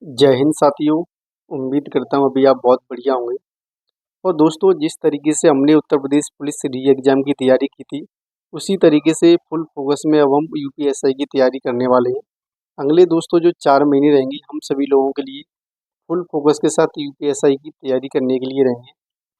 जय हिंद साथियों। उम्मीद करता हूँ अभी आप बहुत बढ़िया होंगे। और दोस्तों, जिस तरीके से हमने उत्तर प्रदेश पुलिस री एग्ज़ाम की तैयारी की थी, उसी तरीके से फुल फोकस में अब हम यूपीएसआई की तैयारी करने वाले हैं। अगले दोस्तों जो 4 महीने रहेंगे, हम सभी लोगों के लिए फुल फोकस के साथ यूपीएसआई की तैयारी करने के लिए रहेंगे।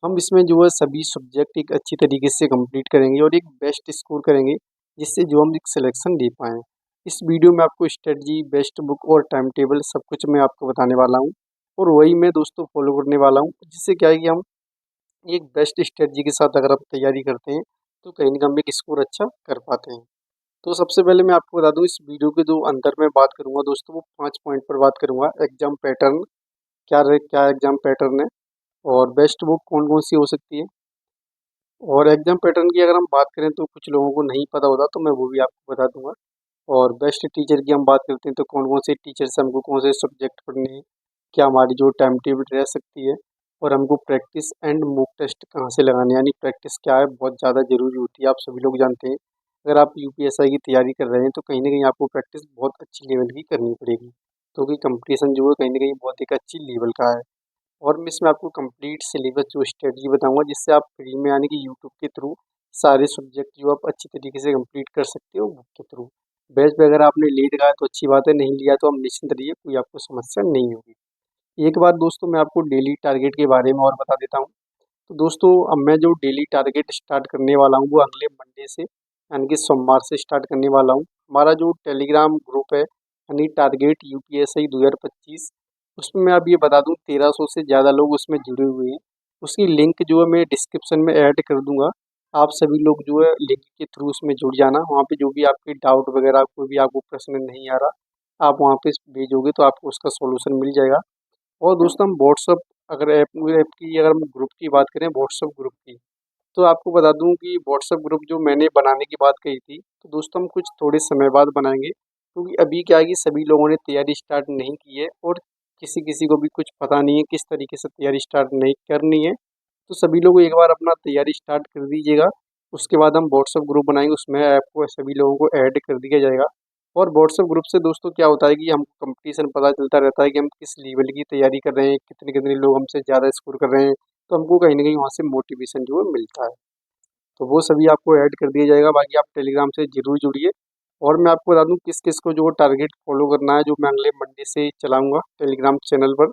हम इसमें जो है सभी सब्जेक्ट एक अच्छी तरीके से कंप्लीट करेंगे और एक बेस्ट स्कोर करेंगे, जिससे जो हम एक सिलेक्शन ले पाएँ। इस वीडियो में आपको स्ट्रेटजी, बेस्ट बुक और टाइम टेबल सब कुछ मैं आपको बताने वाला हूँ और वही मैं दोस्तों फॉलो करने वाला हूँ, जिससे क्या है कि हम एक बेस्ट स्ट्रेटजी के साथ अगर हम तैयारी करते हैं, तो कहीं न कहीं हम एक स्कोर अच्छा कर पाते हैं। तो सबसे पहले मैं आपको बता दूँ, इस वीडियो के जो अंदर मैं बात करूँगा दोस्तों, वो 5 पॉइंट पर बात करूँगा। एग्ज़ाम पैटर्न क्या एग्ज़ाम पैटर्न है और बेस्ट बुक कौन-कौन सी हो सकती है। और एग्ज़ाम पैटर्न की अगर हम बात करें तो कुछ लोगों को नहीं पता होता, तो मैं वो भी आपको बता दूँगा। और बेस्ट टीचर की हम बात करते हैं तो कौन-कौन से टीचर से हमको कौन से सब्जेक्ट पढ़ने हैं, क्या हमारी जो टाइम टेबल रह सकती है और हमको प्रैक्टिस एंड मॉक टेस्ट कहाँ से लगाने हैं, यानी प्रैक्टिस क्या है, बहुत ज़्यादा ज़रूरी होती है, आप सभी लोग जानते हैं। अगर आप यूपीएसआई की तैयारी कर रहे हैं तो कहीं न कहीं आपको प्रैक्टिस बहुत अच्छी लेवल की करनी पड़ेगी, क्योंकि कॉम्पिटिशन जो है कहीं न कहीं बहुत एक अच्छी लेवल का है। और मैं इसमें आपको कंप्लीट सिलेबस जो स्ट्रेटजी बताऊँगा, जिससे आप फ्री में यानी कि यूट्यूब के थ्रू सारे सब्जेक्ट जो आप अच्छी तरीके से कंप्लीट कर सकते हो बुक के थ्रू। बैच पे अगर आपने ले रखा है तो अच्छी बात है, नहीं लिया तो आप निश्चिंत रहिए, कोई आपको समस्या नहीं होगी। एक बात दोस्तों, मैं आपको डेली टारगेट के बारे में और बता देता हूँ। तो दोस्तों, अब मैं जो डेली टारगेट स्टार्ट करने वाला हूँ वो अगले मंडे से यानी कि सोमवार से स्टार्ट करने वाला हूँ। हमारा जो टेलीग्राम ग्रुप है यानी टारगेट यूपीएसआई 2025, उसमें मैं अब ये बता दूँ 1300 से ज़्यादा लोग उसमें जुड़े हुए हैं। उसकी लिंक जो है मैं डिस्क्रिप्शन में ऐड कर दूंगा। आप सभी लोग जो है लिंक के थ्रू उसमें जुड़ जाना। वहाँ पे जो भी आपके डाउट वगैरह, कोई भी आपको प्रश्न नहीं आ रहा, आप वहाँ पे भेजोगे तो आपको उसका सॉल्यूशन मिल जाएगा। और दोस्तों, हम व्हाट्सअप, अगर ऐप की अगर हम ग्रुप की बात करें, व्हाट्सअप ग्रुप की, तो आपको बता दूं कि व्हाट्सअप ग्रुप जो मैंने बनाने की बात कही थी, तो दोस्तों हम कुछ थोड़े समय बाद बनाएंगे, क्योंकि अभी क्या है कि सभी लोगों ने तैयारी स्टार्ट नहीं की है और किसी किसी को भी कुछ पता नहीं है किस तरीके से तैयारी स्टार्ट नहीं करनी है। तो सभी लोग एक बार अपना तैयारी स्टार्ट कर दीजिएगा। उसके बाद हम व्हाट्सअप ग्रुप बनाएंगे, उसमें आपको सभी लोगों को ऐड कर दिया जाएगा। और व्हाट्सएप ग्रुप से दोस्तों क्या होता है कि हमको कंपटीशन पता चलता रहता है कि हम किस लेवल की तैयारी कर रहे हैं, कितने कितने लोग हमसे ज़्यादा स्कोर कर रहे हैं, तो हमको कहीं न कहीं वहाँ से मोटिवेशन जो है मिलता है। तो वो सभी आपको ऐड कर दिया जाएगा, बाकी आप टेलीग्राम से ज़रूर जुड़िए। और मैं आपको बता दूँ किस किस को जो टारगेट फॉलो करना है, जो मैं अगले मंडे से चलाऊँगा टेलीग्राम चैनल पर।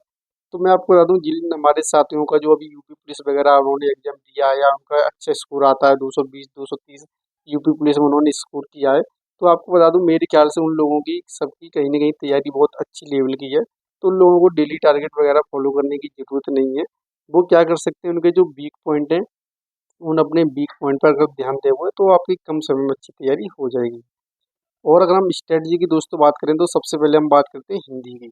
तो मैं आपको बता दूँ, जिन हमारे साथियों का जो अभी यूपी पुलिस वगैरह उन्होंने एग्जाम दिया है या उनका अच्छा स्कोर आता है 220 230, यूपी पुलिस में उन्होंने स्कोर किया है, तो आपको बता दूँ मेरे ख्याल से उन लोगों की सबकी कहीं न कहीं तैयारी बहुत अच्छी लेवल की है। तो उन लोगों को डेली टारगेट वगैरह फॉलो करने की ज़रूरत नहीं है। वो क्या कर सकते हैं, उनके जो वीक पॉइंट हैं, उन अपने वीक पॉइंट पर अगर ध्यान देंगे तो आपकी कम समय में अच्छी तैयारी हो जाएगी। और अगर हम स्ट्रेटजी की दोस्तों बात करें, तो सबसे पहले हम बात करते हैं हिंदी की।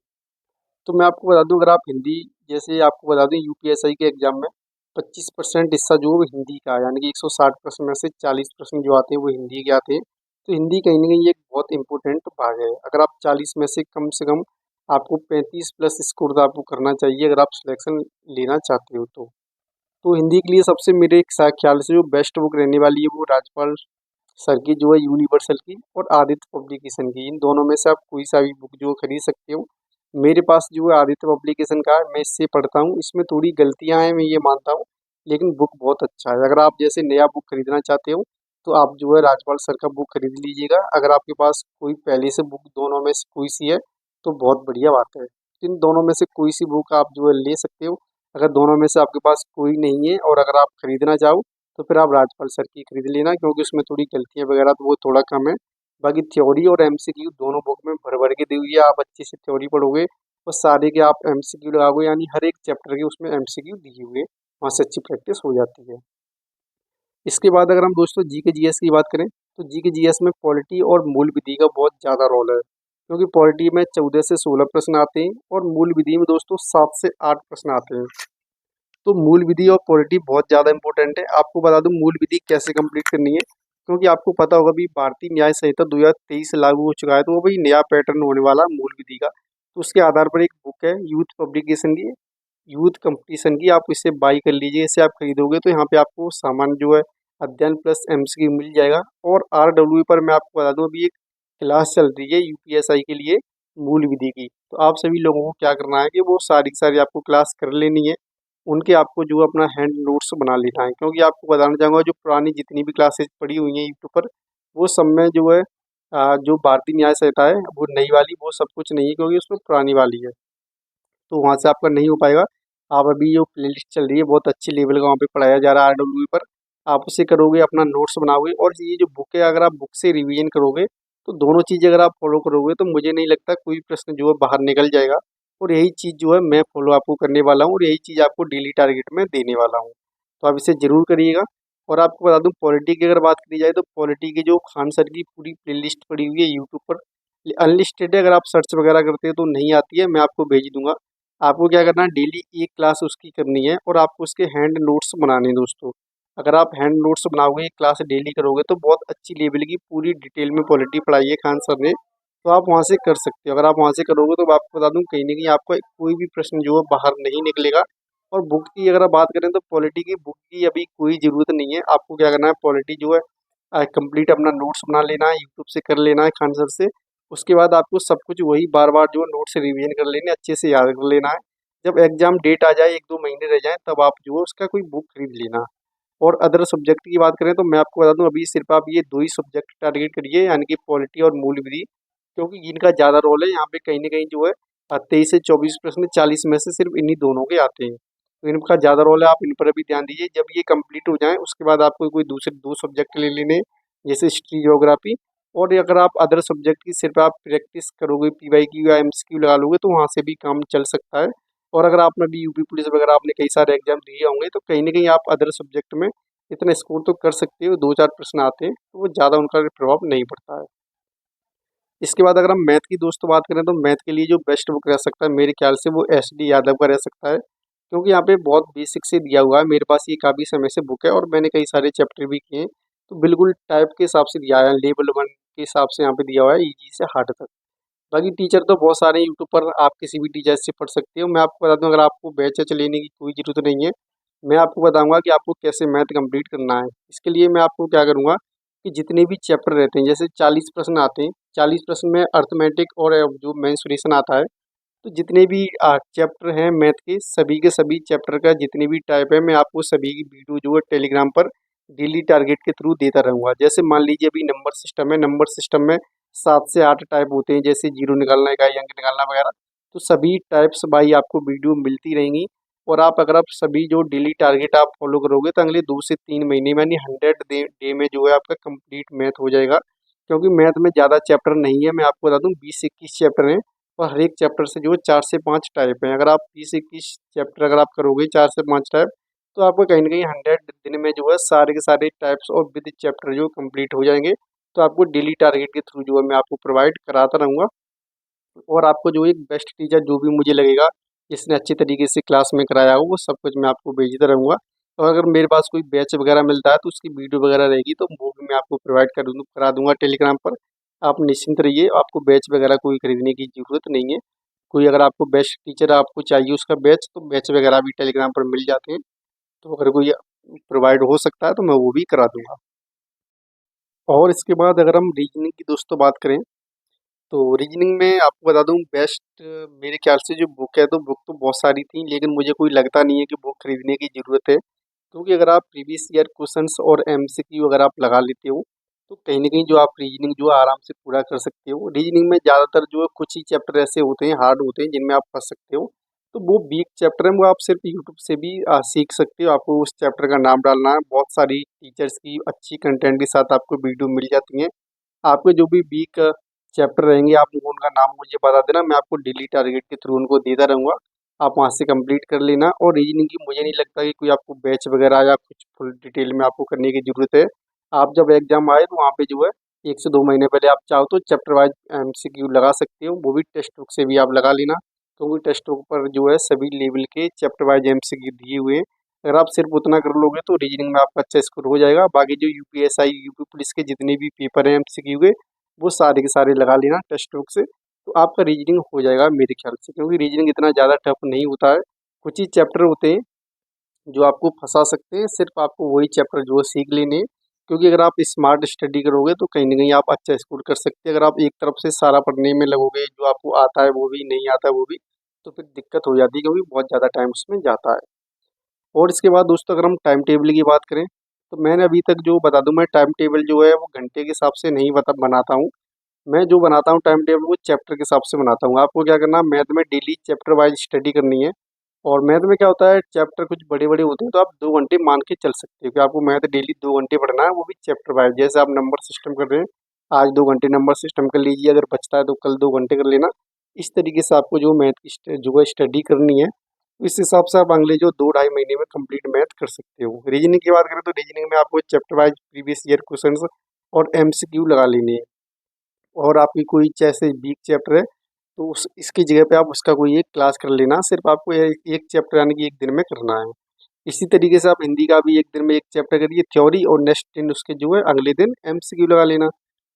तो मैं आपको बता दूं, अगर आप हिंदी, जैसे आपको बता दूं यूपीएसआई के एग्जाम में 25% हिस्सा जो है वो हिंदी का है, यानी कि 160 प्रश्न में से 40% जो आते हैं वो हिंदी के आते हैं। तो हिंदी कहीं ना कहीं एक बहुत इंपॉर्टेंट भाग है। अगर आप 40 में से कम आपको 35 प्लस स्कोर तो आपको करना चाहिए, अगर आप सिलेक्शन लेना चाहते हो तो हिंदी के लिए सबसे मेरे एक ख्याल से जो बेस्ट बुक रहने वाली है वो राजपाल सर की जो है यूनिवर्सल की, और आदित्य पब्लिकेशन की। इन दोनों में से आप कोई सा भी बुक जो खरीद सकते हो। मेरे पास जो है आदित्य पब्लिकेशन का है, मैं इससे पढ़ता हूँ। इसमें थोड़ी गलतियाँ हैं, मैं ये मानता हूँ, लेकिन बुक बहुत अच्छा है। अगर आप जैसे नया बुक खरीदना चाहते हो तो आप जो है राजपाल सर का बुक खरीद लीजिएगा। अगर आपके पास कोई पहले से बुक दोनों में से कोई सी है तो बहुत बढ़िया बात है। इन दोनों में से कोई सी बुक आप जो है ले सकते हो। अगर दोनों में से आपके पास कोई नहीं है और अगर आप खरीदना चाहो तो फिर आप राजपाल सर की खरीद लेना, क्योंकि उसमें थोड़ी गलतियाँ वगैरह तो वो थोड़ा कम है। बाकी थ्योरी और एमसीक्यू दोनों बुक में भर भर के दी हुई है। आप अच्छे से थ्योरी पढ़ोगे और सारे के आप एमसीक्यू लगाओगे, यानी हर एक चैप्टर के उसमें एमसीक्यू दिए हुए, वहाँ से अच्छी प्रैक्टिस हो जाती है। इसके बाद अगर हम दोस्तों जी के जीएस की बात करें, तो जी के जीएस में पॉलिटी और मूल विधि का बहुत ज़्यादा रोल है, क्योंकि पॉलिटी में 14 से 16 प्रश्न आते हैं और मूल विधि में दोस्तों 7 से 8 प्रश्न आते हैं। तो मूल विधि और पॉलिटी बहुत ज़्यादा इंपॉर्टेंट है। आपको बता दूं मूल विधि कैसे कंप्लीट करनी है, क्योंकि आपको पता होगा अभी भारतीय न्याय संहिता 2023 से लागू हो चुका है, तो वो भाई नया पैटर्न होने वाला है मूल विधि का। तो उसके आधार पर एक बुक है यूथ पब्लिकेशन की, यूथ कंपटीशन की, आप इसे बाई कर लीजिए। इसे आप खरीदोगे तो यहाँ पे आपको सामान जो है अध्ययन प्लस एमसीक्यू मिल जाएगा। और आरडब्ल्यू पर मैं आपको बता दूं, अभी एक क्लास चल रही है यूपीएसआई के लिए, मूल विधि की। तो आप सभी लोगों को क्या करना है कि वो सारी की सारी आपको क्लास कर लेनी है। उनके आपको जो अपना हैंड नोट्स बना लेना है, क्योंकि आपको बताना चाहूँगा जो पुरानी जितनी भी क्लासेस पड़ी हुई हैं यूट्यूब पर, वो सब में जो है जो भारतीय न्याय संहिता है वो नई वाली वो सब कुछ नहीं है, क्योंकि उसमें पुरानी वाली है। तो वहाँ से आपका नहीं हो पाएगा। आप अभी जो प्लेलिस्ट चल रही है बहुत अच्छी लेवल का वहाँ पे पढ़ाया जा रहा है RWE पर, आप उसे करोगे, अपना नोट्स बनाओगे, और ये जो बुक है अगर आप बुक से रिवीजन करोगे तो दोनों चीज़ अगर आप फॉलो करोगे तो मुझे नहीं लगता कोई प्रश्न जो है बाहर निकल जाएगा। और यही चीज़ जो है मैं फॉलो आपको करने वाला हूँ, और यही चीज़ आपको डेली टारगेट में देने वाला हूँ। तो आप इसे ज़रूर करिएगा। और आपको बता दूँ पॉलिटी की अगर बात करी जाए तो पॉलिटी की जो खान सर की पूरी प्लेलिस्ट पड़ी हुई है यूट्यूब पर, अनलिस्टेड है, अगर आप सर्च वगैरह करते हैं तो नहीं आती है, मैं आपको भेज दूंगा। आपको क्या करना है, डेली एक क्लास उसकी करनी है, और आपको उसके हैंड नोट्स बनाने हैं दोस्तों। अगर आप हैंड नोट्स बनाओगे, एक क्लास डेली करोगे, तो बहुत अच्छी लेवल की पूरी डिटेल में पॉलिटी पढ़ाई है खान सर ने। तो आप वहाँ से कर सकते हो। अगर आप वहाँ से करोगे तो मैं आपको बता दूँ कहीं ना कहीं आपका कोई भी प्रश्न जो है बाहर नहीं निकलेगा। और बुक की अगर आप बात करें तो पॉलिटी की बुक की अभी कोई ज़रूरत नहीं है। आपको क्या करना है, पॉलिटी जो है कंप्लीट अपना नोट्स बना लेना है, यूट्यूब से कर लेना है खान सर से। उसके बाद आपको सब कुछ वही बार बार जो है नोट से रिवीजन कर लेने, अच्छे से याद कर लेना है। जब एग्जाम डेट आ जाए, 1-2 महीने रह जाएं, तब आप जो है उसका कोई बुक खरीद लेना। और अदर सब्जेक्ट की बात करें तो मैं आपको बता दूं अभी सिर्फ आप ये दो ही सब्जेक्ट टारगेट करिए, यानी कि पॉलिटी और मूल विधि, क्योंकि इनका ज़्यादा रोल है यहाँ पे। कहीं ना कहीं जो है 23 से 24 प्रश्न 40 में से सिर्फ इन्हीं दोनों के आते हैं। तो इनका ज़्यादा रोल है, आप इन पर भी ध्यान दीजिए। जब ये कंप्लीट हो जाए उसके बाद आपको कोई दूसरे दो सब्जेक्ट ले लेने हैं, जैसे हिस्ट्री, ज्योग्राफी। और अगर आप अदर सब्जेक्ट की सिर्फ आप प्रैक्टिस करोगे, PYQ या MCQ लगा लोगे, तो वहाँ से भी काम चल सकता है। और अगर आपने भी यूपी पुलिस वगैरह आपने कई सारे एग्जाम दिए होंगे, तो कहीं ना कहीं आप अदर सब्जेक्ट में इतना स्कोर तो कर सकते हो। 2-4 प्रश्न आते हैं तो वो ज़्यादा उनका प्रभाव नहीं पड़ता है। इसके बाद अगर हम मैथ की दोस्तों बात करें तो मैथ के लिए जो बेस्ट बुक रह सकता है मेरे ख्याल से वो SD यादव का रह सकता है, क्योंकि यहाँ पे बहुत बेसिक से दिया हुआ है। मेरे पास ये काफ़ी समय से बुक है और मैंने कई सारे चैप्टर भी किए हैं। तो बिल्कुल टाइप के हिसाब से दिया है, लेवल 1 के हिसाब से यहाँ पे दिया हुआ है, ईजी से हार्ड तक। बाकी टीचर तो बहुत सारे हैं यूट्यूब पर, आप किसी भी टीचर से पढ़ सकते हो। मैं आपको बता दूं अगर आपको बैच वैच लेने की कोई ज़रूरत नहीं है। मैं आपको बताऊंगा कि आपको कैसे मैथ कंप्लीट करना है। इसके लिए मैं आपको क्या करूंगा कि जितने भी चैप्टर रहते हैं, जैसे 40 प्रश्न आते हैं, 40 प्रश्न में अर्थमेटिक और जो मेंसुरेशन आता है। तो जितने भी चैप्टर हैं मैथ के सभी चैप्टर का जितने भी टाइप है, मैं आपको सभी की वीडियो जो है टेलीग्राम पर डेली टारगेट के थ्रू देता रहूँगा। जैसे मान लीजिए अभी नंबर सिस्टम है, नंबर सिस्टम में 7 से 8 टाइप होते हैं, जैसे जीरो निकालना, इकाई अंक निकालना वगैरह। तो सभी टाइप्स बाई आपको वीडियो मिलती रहेंगी। और अगर आप सभी जो डेली टारगेट आप फॉलो करोगे तो अगले 2 से 3 महीने में, यानी 100 डे में जो है आपका कंप्लीट मैथ हो जाएगा। क्योंकि मैथ में ज़्यादा चैप्टर नहीं है, मैं आपको बता दूँ 20 से 21 चैप्टर हैं। और हर एक चैप्टर से जो है 4 से 5 टाइप हैं। अगर आप 20 से 21 चैप्टर अगर आप करोगे 4 से 5 टाइप, तो आपको कहीं ना कहीं 100 दिन में जो है सारे के सारे टाइप्स और विद चैप्टर जो कंप्लीट हो जाएंगे। तो आपको डेली टारगेट के थ्रू जो है मैं आपको प्रोवाइड कराता रहूँगा। और आपको जो एक बेस्ट टीचर जो भी मुझे लगेगा जिसने अच्छे तरीके से क्लास में कराया हो, वो सब कुछ मैं आपको भेजता रहूँगा। और अगर मेरे पास कोई बैच वगैरह मिलता है तो उसकी वीडियो वगैरह रहेगी, तो वो भी मैं आपको प्रोवाइड करा दूंगा टेलीग्राम पर। आप निश्चिंत रहिए, आपको बैच वगैरह कोई खरीदने की ज़रूरत नहीं है। कोई अगर आपको बेस्ट टीचर आपको चाहिए उसका बैच, तो बैच वगैरह भी टेलीग्राम पर मिल जाते हैं। तो अगर कोई प्रोवाइड हो सकता है तो मैं वो भी करा दूंगा। और इसके बाद अगर हम रीजनिंग की दोस्तों बात करें, तो रीजनिंग में आपको बता दूं बेस्ट मेरे ख्याल से जो बुक है, तो बुक तो बहुत सारी थी, लेकिन मुझे कोई लगता नहीं है कि बुक खरीदने की ज़रूरत है। क्योंकि अगर आप प्रीवियस ईयर क्वेश्चंस और MCQ अगर आप लगा लेते हो, तो कहीं ना कहीं जो आप रीजनिंग जो है आराम से पूरा कर सकते हो। रीजनिंग में ज़्यादातर जो है कुछ ही चैप्टर ऐसे होते हैं, हार्ड होते हैं, जिनमें आप फंस सकते हो। तो वो वीक चैप्टर है, वो आप सिर्फ यूट्यूब से भी सीख सकते हो। आपको उस चैप्टर का नाम डालना है, बहुत सारी टीचर्स की अच्छी कंटेंट के साथ आपको वीडियो मिल जाती हैं। आपके जो भी वीक चैप्टर रहेंगे, आप उनका नाम मुझे बता देना, मैं आपको डेली टारगेट के थ्रू उनको देता रहूँगा। आप वहाँ से कंप्लीट कर लेना। और रीजनिंग की मुझे नहीं लगता कि कोई आपको बैच वगैरह या कुछ फुल डिटेल में आपको करने की ज़रूरत है। आप जब एग्जाम आए तो वहाँ पे जो है 1 से 2 महीने पहले आप चाहो तो चैप्टर वाइज MCQ लगा सकते हो, वो भी टेक्स्ट बुक से भी आप लगा लेना। क्योंकि टेक्स्ट बुक पर जो है सभी लेवल के चैप्टर वाइज MCQ दिए हुए हैं। अगर आप सिर्फ उतना कर लोगे तो रीजनिंग में आपका अच्छा स्कोर हो जाएगा। बाकी जो UPSI यूपी पुलिस के जितने भी पेपर हैं MCQ के, वो सारे के सारे लगा लेना टेक्स्ट बुक से। तो आपका रीजनिंग हो जाएगा मेरे ख्याल से, क्योंकि रीजनिंग इतना ज़्यादा टफ नहीं होता है। कुछ ही चैप्टर होते हैं जो आपको फंसा सकते हैं, सिर्फ आपको वही चैप्टर जो है सीख लेने हैं। क्योंकि अगर आप स्मार्ट स्टडी करोगे तो कहीं ना कहीं आप अच्छा स्कोर कर सकते हैं। अगर आप एक तरफ से सारा पढ़ने में लगोगे, जो आपको आता है वो भी नहीं आता है वो भी, तो फिर दिक्कत हो जाती है, क्योंकि बहुत ज़्यादा टाइम उसमें जाता है। और इसके बाद दोस्तों अगर हम टाइम टेबल की बात करें, तो मैंने अभी तक जो बता दूं, मैं टाइम टेबल जो है वो घंटे के हिसाब से नहीं बनाता हूँ। मैं जो बनाता हूँ टाइम टेबल वो चैप्टर के हिसाब से बनाता हूँ। आपको क्या करना है, मैथ में डेली चैप्टर वाइज स्टडी करनी है। और मैथ में क्या होता है, चैप्टर कुछ बड़े बड़े होते हैं तो आप 2 घंटे मान के चल सकते हो कि आपको मैथ डेली 2 घंटे पढ़ना है, वो भी चैप्टर वाइज। जैसे आप नंबर सिस्टम कर रहे हैं, आज 2 घंटे नंबर सिस्टम कर लीजिए, अगर बचता है तो कल 2 घंटे कर लेना। इस तरीके से आपको जो मैथ की जो है स्टडी करनी है, इस हिसाब से आप अगले जो 2 ढाई महीने में कंप्लीट मैथ कर सकते हो। रीजनिंग की बात करें तो रीजनिंग में आपको chapter wise previous year question और एमसीक्यू लगा लेने हैं। और आपकी कोई जैसे वीक चैप्टर है तो उस इसकी जगह पे आप उसका कोई एक क्लास कर लेना, सिर्फ आपको एक चैप्टर यानी कि एक दिन में करना है। इसी तरीके से आप हिंदी का भी एक दिन में एक चैप्टर करिए थ्योरी, और नेक्स्ट दिन उसके जो है अगले दिन एमसीक्यू लगा लेना।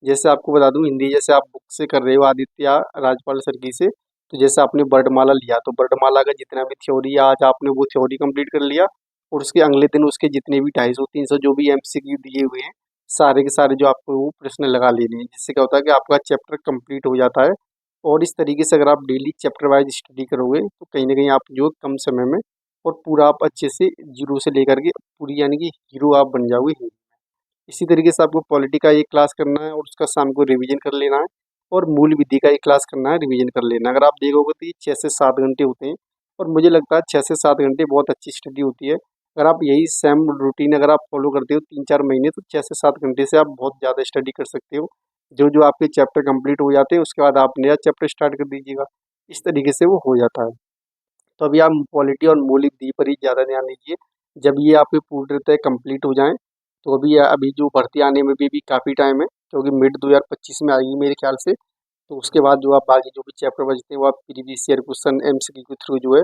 जैसे आपको बता दूं, हिंदी जैसे आप बुक से कर रहे हो आदित्य राजपाल सर की से, तो जैसे आपने वर्णमाला लिया तो वर्णमाला का जितना भी थ्योरी आज आपने वो थ्योरी कंप्लीट कर लिया, और उसके अगले दिन उसके जितने भी 250 300 जो भी एमसीक्यू दिए हुए हैं, सारे के सारे जो आपको वो प्रश्न लगा लेने हैं। जिससे क्या होता है कि आपका चैप्टर कंप्लीट हो जाता है। और इस तरीके से अगर आप डेली चैप्टर वाइज स्टडी करोगे तो कहीं ना कहीं आप जो कम समय में और पूरा आप अच्छे से जीरो से लेकर के पूरी यानी कि हीरो आप बन जाओगे। इसी तरीके से आपको पॉलिटी का एक क्लास करना है और उसका शाम को रिवीजन कर लेना है। और मूल विधि का एक क्लास करना है, रिवीजन कर लेना है। अगर आप देखोगे तो ये 6 से 7 घंटे होते हैं, और मुझे लगता है 6 से 7 घंटे बहुत अच्छी स्टडी होती है। अगर आप यही सेम रूटीन अगर आप फॉलो करते हो 3 4 महीने, तो 6 से 7 घंटे से आप बहुत ज़्यादा स्टडी कर सकते हो। जो जो आपके चैप्टर कंप्लीट हो जाते हैं उसके बाद आप नया चैप्टर स्टार्ट कर दीजिएगा। इस तरीके से वो हो जाता है। तो अभी आप पॉलिटी और मौलिक दी पर ही ज़्यादा ध्यान दीजिए। जब ये आपके पूरी तरह कंप्लीट हो जाएं, तो अभी जो भर्ती आने में भी काफ़ी टाइम है, क्योंकि मिड 2025 में आएगी मेरे ख्याल से। तो उसके बाद जो आप बाकी जो भी चैप्टर बचते हैं वो आप प्रीवियस ईयर क्वेश्चन एमसीक्यू के थ्रू जो है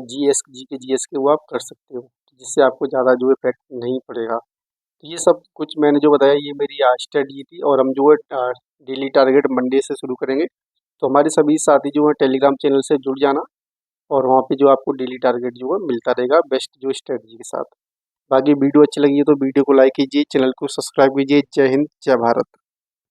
जीएस के वो आप कर सकते हो, जिससे आपको ज़्यादा जो इफेक्ट नहीं पड़ेगा। तो ये सब कुछ मैंने जो बताया ये मेरी स्टडी थी, और हम जो है डेली टारगेट मंडे से शुरू करेंगे। तो हमारे सभी साथी जो है टेलीग्राम चैनल से जुड़ जाना, और वहाँ पे जो आपको डेली टारगेट जो है मिलता रहेगा बेस्ट जो स्ट्रेटजी के साथ। बाकी वीडियो अच्छी लगी है तो वीडियो को लाइक कीजिए, चैनल को सब्सक्राइब कीजिए। जय हिंद, जय भारत।